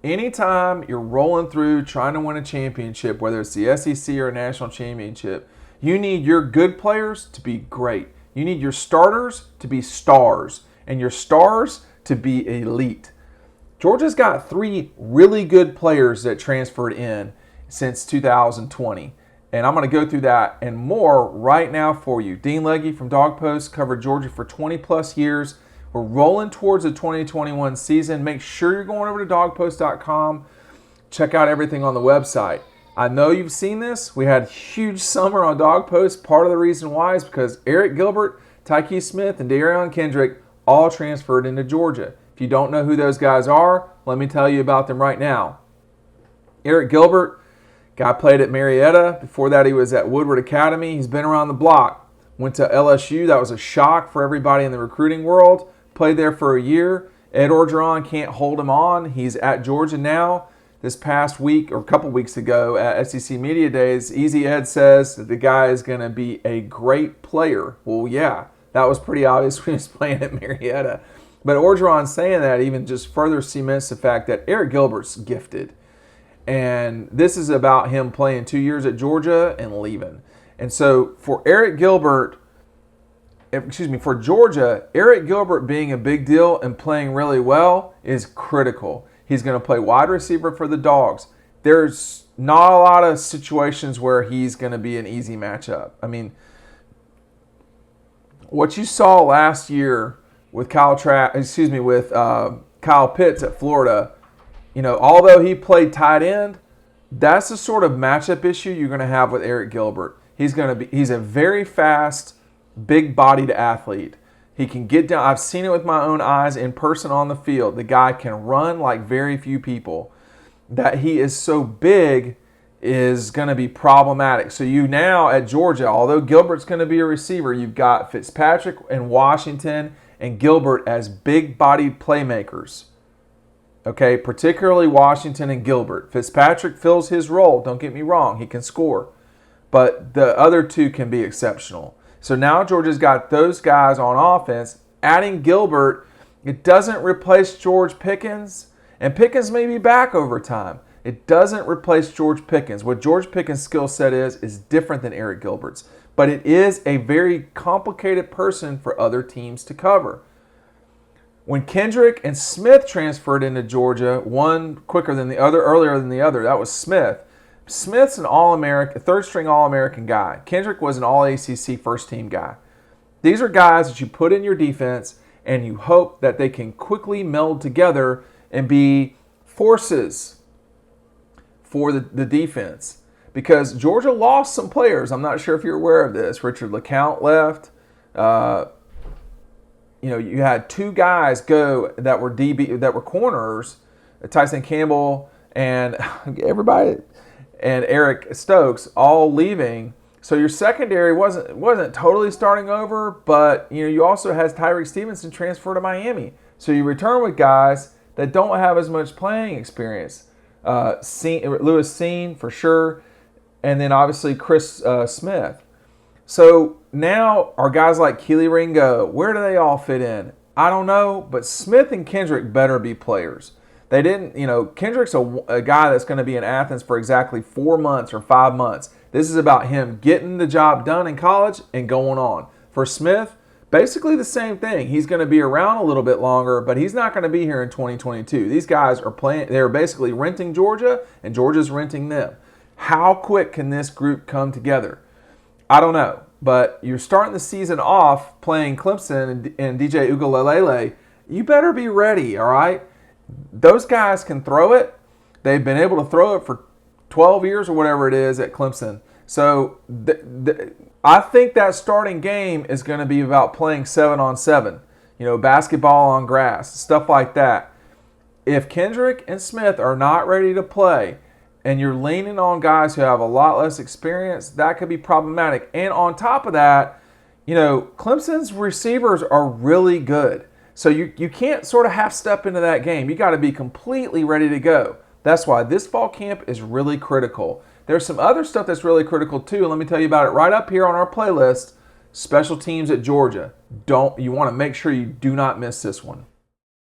Anytime you're rolling through trying to win a championship, whether it's the SEC or a national championship, you need your good players to be great. You need your starters to be stars and your stars to be elite. Georgia's got 3 really good players that transferred in since 2020. And I'm going to go through that and more right now for you. Dean Legge from Dog Post covered Georgia for 20 plus years. We're rolling towards the 2021 season. Make sure you're going over to dogpost.com. Check out everything on the website. I know you've seen this. We had a huge summer on Dog Post. Part of the reason why is because Arik Gilbert, Tyke Smith, and Darion Kendrick all transferred into Georgia. If you don't know who those guys are, let me tell you about them right now. Arik Gilbert, guy played at Marietta. Before that, he was at Woodward Academy. He's been around the block. Went to LSU. That was a shock for everybody in the recruiting world. Played there for a year. Ed Orgeron can't hold him on. He's at Georgia now. This past week, or a couple weeks ago at SEC Media Days, Easy Ed says that the guy is going to be a great player. Well, yeah, that was pretty obvious when he was playing at Marietta. But Orgeron saying that even just further cements the fact that Arik Gilbert's gifted. And this is about him playing 2 years at Georgia and leaving. And so for Arik Gilbert, for Georgia, Arik Gilbert being a big deal and playing really well is critical. He's going to play wide receiver for the Dogs. There's not a lot of situations where he's going to be an easy matchup. I mean, what you saw last year with Kyle Pitts at Florida, although he played tight end, that's the sort of matchup issue you're going to have with Arik Gilbert. He's a very fast, big-bodied athlete. He can get down. I've seen it with my own eyes in person on the field. The guy can run like very few people. That he is so big is going to be problematic. So you now at Georgia, although Gilbert's going to be a receiver, you've got Fitzpatrick and Washington and Gilbert as big-bodied playmakers. Okay, particularly Washington and Gilbert. Fitzpatrick fills his role. Don't get me wrong. He can score. But the other two can be exceptional. So now Georgia's got those guys on offense. Adding Gilbert, it doesn't replace George Pickens. And Pickens may be back over time. It doesn't replace George Pickens. What George Pickens' skill set is different than Arik Gilbert's. But it is a very complicated person for other teams to cover. When Kendrick and Smith transferred into Georgia, one quicker than the other, earlier than the other, that was Smith. Smith's an All-American, third-string All-American guy. Kendrick was an All-ACC first-team guy. These are guys that you put in your defense, and you hope that they can quickly meld together and be forces for the defense. Because Georgia lost some players. I'm not sure if you're aware of this. Richard LeCount left. You had 2 guys go that were corners, Tyson Campbell and everybody, and Eric Stokes, all leaving. So your secondary wasn't totally starting over, but you also had Tyreek Stevenson transfer to Miami. So you return with guys that don't have as much playing experience. Lewis Cine for sure, and then obviously Chris Smith. So now are guys like Keely Ringo, where do they all fit in? I don't know, but Smith and Kendrick better be players. They didn't, Kendrick's a guy that's going to be in Athens for exactly 4 months or 5 months. This is about him getting the job done in college and going on. For Smith, basically the same thing. He's going to be around a little bit longer, but he's not going to be here in 2022. These guys are they're basically renting Georgia, and Georgia's renting them. How quick can this group come together? I don't know, but you're starting the season off playing Clemson and DJ Uiagalelei. You better be ready, all right? Those guys can throw it. They've been able to throw it for 12 years or whatever it is at Clemson. So I think that starting game is going to be about playing 7-on-7, basketball on grass, stuff like that. If Kendrick and Smith are not ready to play and you're leaning on guys who have a lot less experience, that could be problematic. And on top of that, Clemson's receivers are really good. So you can't sort of half step into that game. You got to be completely ready to go. That's why this fall camp is really critical. There's some other stuff that's really critical too. And let me tell you about it right up here on our playlist. Special teams at Georgia. You want to make sure you do not miss this one.